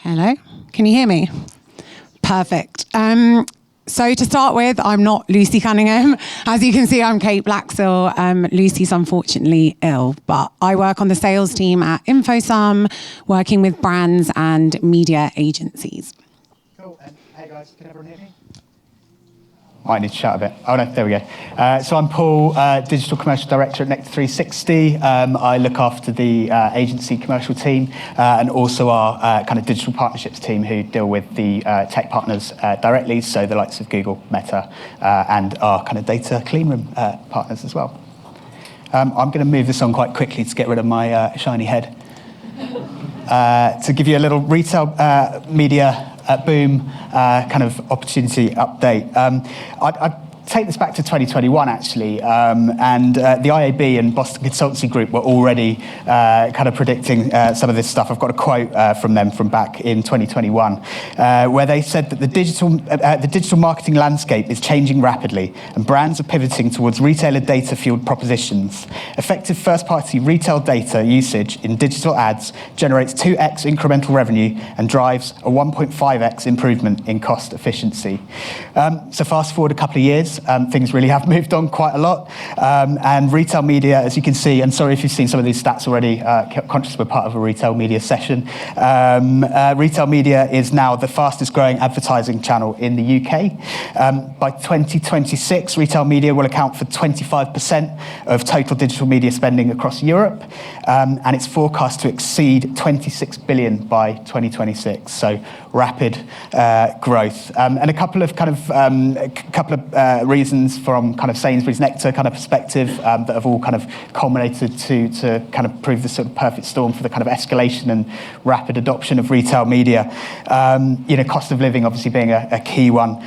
Hello, can you hear me? Perfect. So to start with, I'm not Lucy Cunningham. As you can see, I'm Kate Blaxill. Lucy's unfortunately ill, but I work on the sales team at InfoSum, working with brands and media agencies. Cool. Hey guys, can everyone hear me? Might need to shout a bit. Oh no, there we go. So I'm Paul, Digital Commercial Director at Nectar360. I look after the agency commercial team and also our kind of digital partnerships team who deal with the tech partners directly, so the likes of Google, Meta, and our kind of data cleanroom partners as well. I'm going to move this on quite quickly to get rid of my shiny head. To give you a little retail media boom kind of opportunity update. I'd take this back to 2021 actually, and the IAB and Boston Consultancy Group were already kind of predicting some of this stuff. I've got a quote from them from back in 2021, where they said that the digital marketing landscape is changing rapidly, and brands are pivoting towards retailer data-fueled propositions. Effective first-party retail data usage in digital ads generates 2x incremental revenue and drives a 1.5x improvement in cost efficiency. So fast forward a couple of years, things really have moved on quite a lot. And retail media, as you can see, and sorry if you've seen some of these stats already, conscious we're part of a retail media session. Retail media is now the fastest growing advertising channel in the UK. By 2026, retail media will account for 25% of total digital media spending across Europe. And it's forecast to exceed 26 billion by 2026. So rapid growth. And a couple of reasons from kind of Sainsbury's Nectar kind of perspective that have all kind of culminated to kind of prove the sort of perfect storm for the kind of escalation and rapid adoption of retail media. Cost of living obviously being a key one.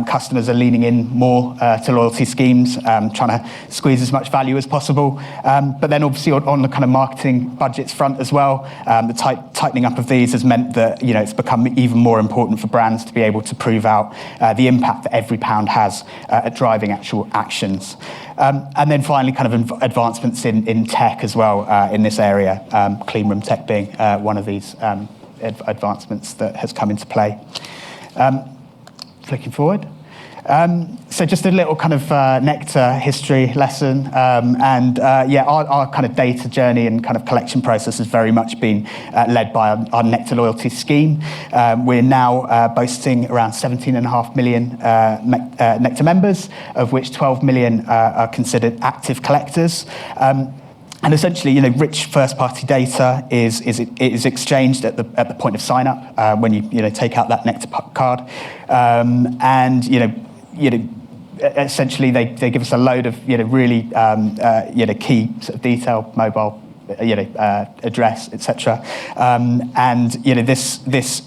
Customers are leaning in more to loyalty schemes, trying to squeeze as much value as possible. But then obviously on the kind of marketing budgets front as well, the tightening up of these has meant that it's become even more important for brands to be able to prove out the impact that every pound has at driving actual actions. And then finally, kind of advancements in tech as well in this area, cleanroom tech being one of these advancements that has come into play. Flicking forward. So just a little kind of Nectar history lesson, our kind of data journey and kind of collection process has very much been led by our Nectar loyalty scheme. We're now boasting around 17.5 million Nectar members, of which 12 million are considered active collectors. And essentially, rich first-party data is exchanged at the point of sign-up when you take out that Nectar card, essentially they give us a load of really key sort of detail, mobile address, etc. This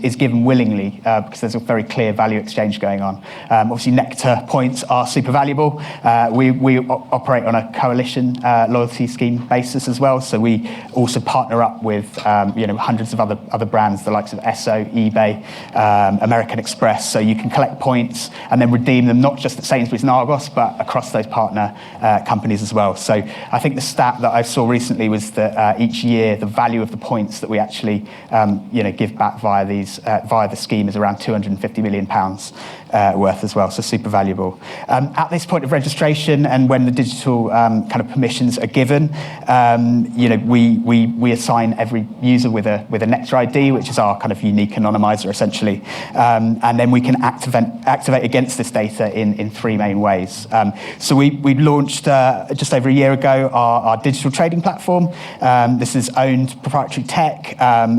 is given willingly because there's a very clear value exchange going on. Obviously, Nectar points are super valuable. We operate on a coalition loyalty scheme basis as well, so we also partner up with hundreds of other brands, the likes of Esso, eBay, American Express. So you can collect points and then redeem them not just at Sainsbury's and Argos, but across those partner companies as well. So I think the stat that I saw recently was that each year the value of the points that we actually give back via the scheme is around £250 million worth as well, so super valuable. At this point of registration and when the digital kind of permissions are given, we assign every user with a Nectar ID, which is our kind of unique anonymizer essentially, and then we can activate against this data in three main ways. So we launched just over a year ago our digital trading platform. This is owned proprietary tech.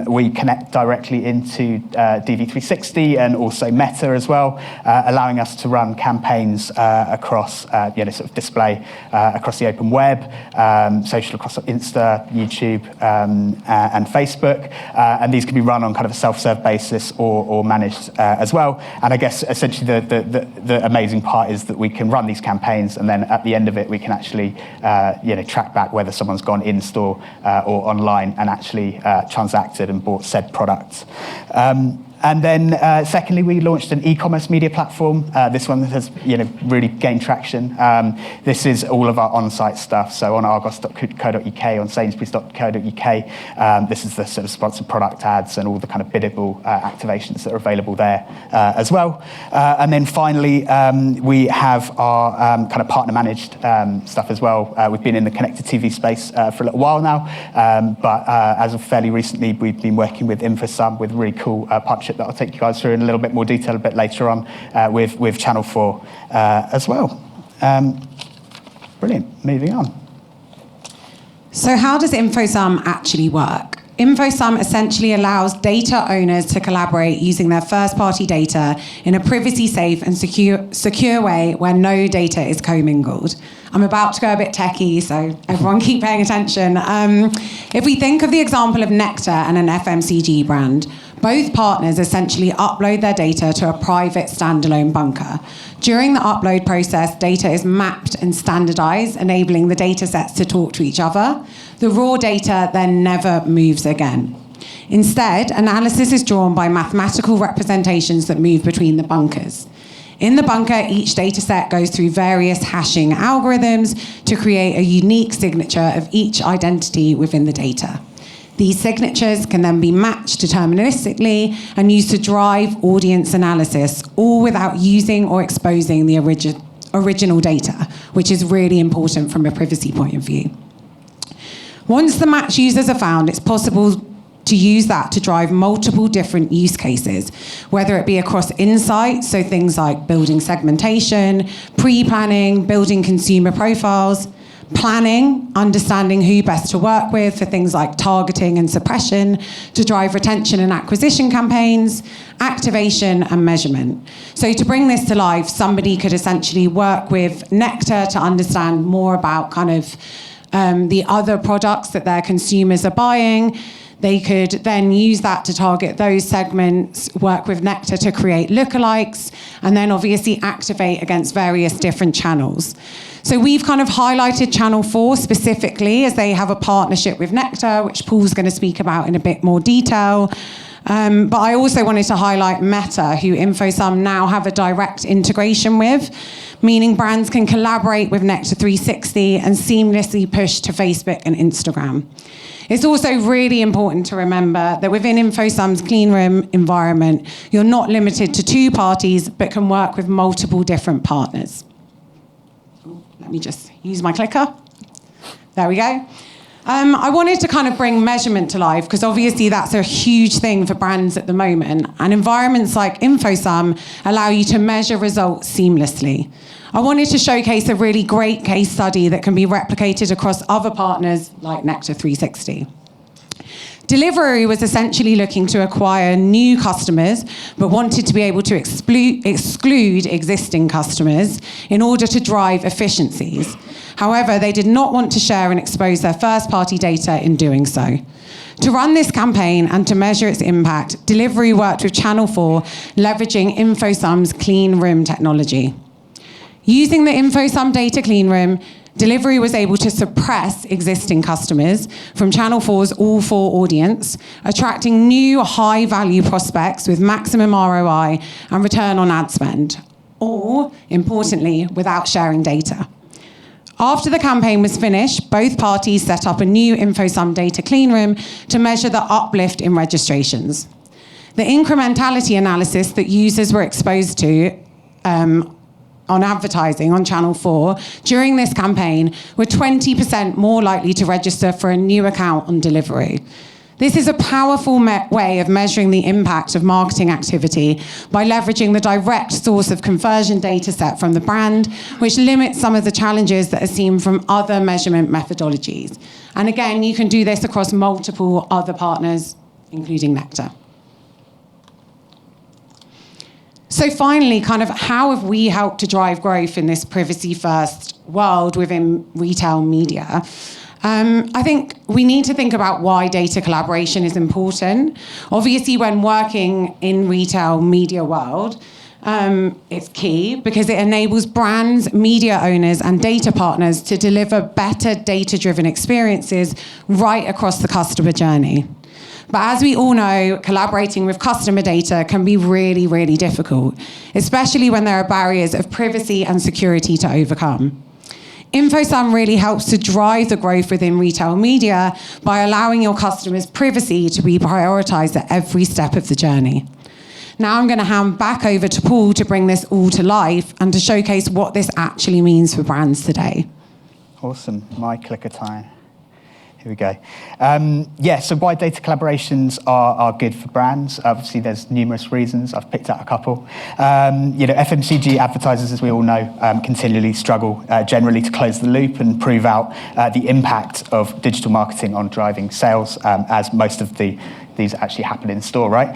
We connect directly into DV360 and also Meta as well, allowing us to run campaigns across sort of display across the open web, social across Insta, YouTube, and Facebook. And these can be run on kind of a self-serve basis or managed as well. And I guess essentially the amazing part is that we can run these campaigns, and then at the end of it we can actually track back whether someone's gone in store or online and actually transacted and bought said products. And then secondly, we launched an e-commerce media platform. This one has really gained traction. This is all of our on-site stuff. So on argos.co.uk, on sainsbury's.co.uk, this is the sort of sponsored product ads and all the kind of biddable activations that are available there as well. And then finally, we have our kind of partner-managed stuff as well. We've been in the connected TV space for a little while now, but as of fairly recently, we've been working with InfoSum with a really cool partnership that I'll take you guys through in a little bit more detail a bit later on with Channel 4 as well. Brilliant. Moving on. So how does InfoSum actually work? InfoSum essentially allows data owners to collaborate using their first-party data in a privacy-safe and secure way where no data is commingled. I'm about to go a bit techie, so everyone keep paying attention. If we think of the example of Nectar and an FMCG brand, both partners essentially upload their data to a private standalone bunker. During the upload process, data is mapped and standardized, enabling the data sets to talk to each other. The raw data then never moves again. Instead, analysis is drawn by mathematical representations that move between the bunkers. In the bunker, each data set goes through various hashing algorithms to create a unique signature of each identity within the data. These signatures can then be matched deterministically and used to drive audience analysis, all without using or exposing the original data, which is really important from a privacy point of view. Once the match users are found, it's possible to use that to drive multiple different use cases, whether it be across insights, so things like building segmentation, pre-planning, building consumer profiles, planning, understanding who best to work with for things like targeting and suppression to drive retention and acquisition campaigns, activation and measurement. So to bring this to life, somebody could essentially work with Nectar to understand more about kind of the other products that their consumers are buying. They could then use that to target those segments, work with Nectar to create lookalikes, and then obviously activate against various different channels. So we've kind of highlighted Channel 4 specifically as they have a partnership with Nectar, which Paul's going to speak about in a bit more detail. But I also wanted to highlight Meta, who InfoSum now have a direct integration with, meaning brands can collaborate with Nectar 360 and seamlessly push to Facebook and Instagram. It's also really important to remember that within InfoSum's clean room environment, you're not limited to 2 parties, but can work with multiple different partners. Let me just use my clicker. There we go. I wanted to kind of bring measurement to life because obviously that's a huge thing for brands at the moment. And environments like InfoSum allow you to measure results seamlessly. I wanted to showcase a really great case study that can be replicated across other partners like Nectar 360. Deliveroo was essentially looking to acquire new customers, but wanted to be able to exclude existing customers in order to drive efficiencies. However, they did not want to share and expose their first-party data in doing so. To run this campaign and to measure its impact, Deliveroo worked with Channel 4, leveraging InfoSum's clean room technology. Using the InfoSum data clean room, Deliveroo was able to suppress existing customers from Channel 4's All 4 audience, attracting new high-value prospects with maximum ROI and return on ad spend, all, importantly, without sharing data. After the campaign was finished, both parties set up a new InfoSum data clean room to measure the uplift in registrations. The incrementality analysis that users were exposed to on advertising on Channel 4 during this campaign were 20% more likely to register for a new account on Deliveroo. This is a powerful way of measuring the impact of marketing activity by leveraging the direct source of conversion data set from the brand, which limits some of the challenges that are seen from other measurement methodologies. And again, you can do this across multiple other partners, including Nectar. So finally, kind of how have we helped to drive growth in this privacy-first world within retail media? I think we need to think about why data collaboration is important. Obviously, when working in retail media world, it's key because it enables brands, media owners, and data partners to deliver better data-driven experiences right across the customer journey. But as we all know, collaborating with customer data can be really, really difficult, especially when there are barriers of privacy and security to overcome. InfoSum really helps to drive the growth within retail media by allowing your customers' privacy to be prioritised at every step of the journey. Now I'm going to hand back over to Paul to bring this all to life and to showcase what this actually means for brands today. Awesome. My clicker time. Here we go. So why data collaborations are good for brands. Obviously, there's numerous reasons. I've picked out a couple. FMCG advertisers, as we all know, continually struggle generally to close the loop and prove out the impact of digital marketing on driving sales, as most of these actually happen in store, right?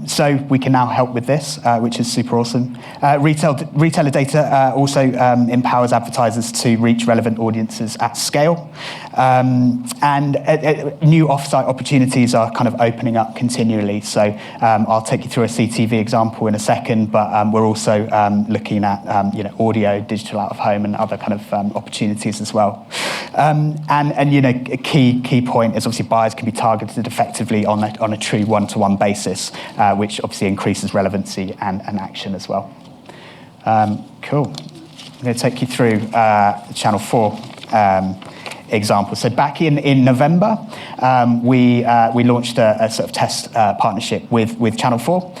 So we can now help with this, which is super awesome. Retailer data also empowers advertisers to reach relevant audiences at scale. And new offsite opportunities are kind of opening up continually. So I'll take you through a CTV example in a second, but we're also looking at audio, digital out of home, and other kind of opportunities as well. And a key point is obviously buyers can be targeted effectively on a true one-to-one basis, which obviously increases relevancy and action as well. Cool. I'm going to take you through Channel 4 example. So back in November, we launched a sort of test partnership with Channel 4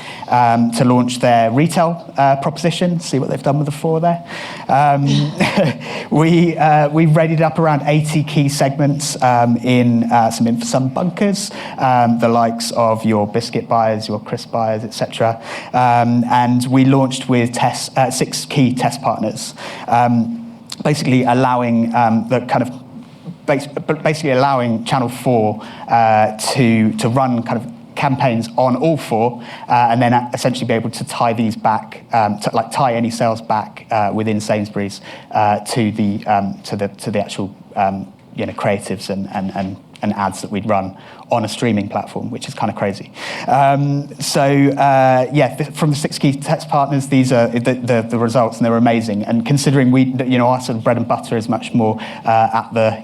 to launch their retail proposition. See what they've done with the 4 there. We rated up around 80 key segments in some InfoSum bunkers, the likes of your biscuit buyers, your crisp buyers, etc. And we launched with 6 key test partners, basically allowing basically allowing Channel 4 to run kind of campaigns on all 4, and then essentially be able to tie these back, tie any sales back within Sainsbury's to the actual creatives and ads that we'd run on a streaming platform, which is kind of crazy. From the 6 key test partners, these are the results, and they're amazing. And considering our sort of bread and butter is much more at the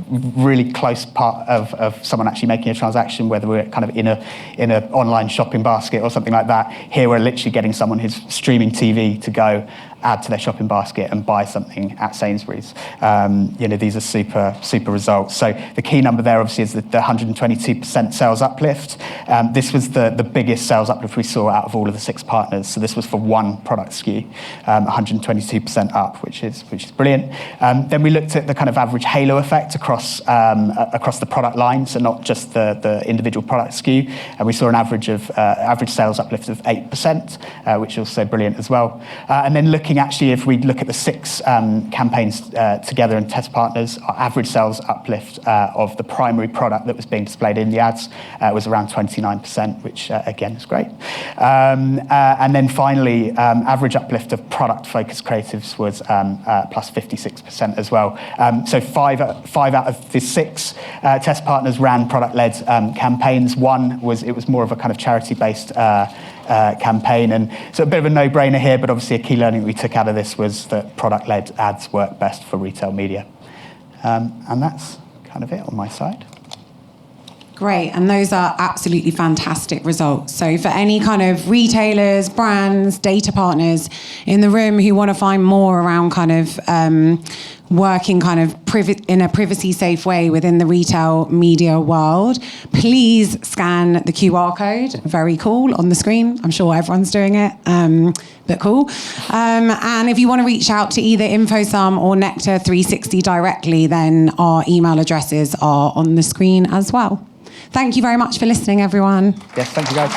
really close part of someone actually making a transaction, whether we're kind of in a online shopping basket or something like that. Here we're literally getting someone who's streaming TV to go add to their shopping basket and buy something at Sainsbury's. These are super results. So the key number there obviously is the 122% sales uplift. This was the biggest sales uplift we saw out of all of the 6 partners. So this was for one product SKU, 122% up, which is brilliant. Then we looked at the kind of average halo effect across the product line, so not just the individual product SKU. And we saw an average sales uplift of 8%, which is also brilliant as well. And then looking actually, if we look at the 6 campaigns together and test partners, our average sales uplift of the primary product that was being displayed in the ads was around 29%, which again is great. And then finally, average uplift of product-focused creatives was plus 56% as well. So 5 out of the 6 test partners ran product-led campaigns. One was more of a kind of charity-based campaign, and so a bit of a no-brainer here, but obviously a key learning that we took out of this was that product-led ads work best for retail media. And that's kind of it on my side. Great, and those are absolutely fantastic results. So for any kind of retailers, brands, data partners in the room who want to find more around kind of working kind of in a privacy-safe way within the retail media world, please scan the QR code, very cool, on the screen. I'm sure everyone's doing it, but cool. And if you want to reach out to either InfoSum or Nectar 360 directly, then our email addresses are on the screen as well. Thank you very much for listening, everyone. Yes, thank you, guys.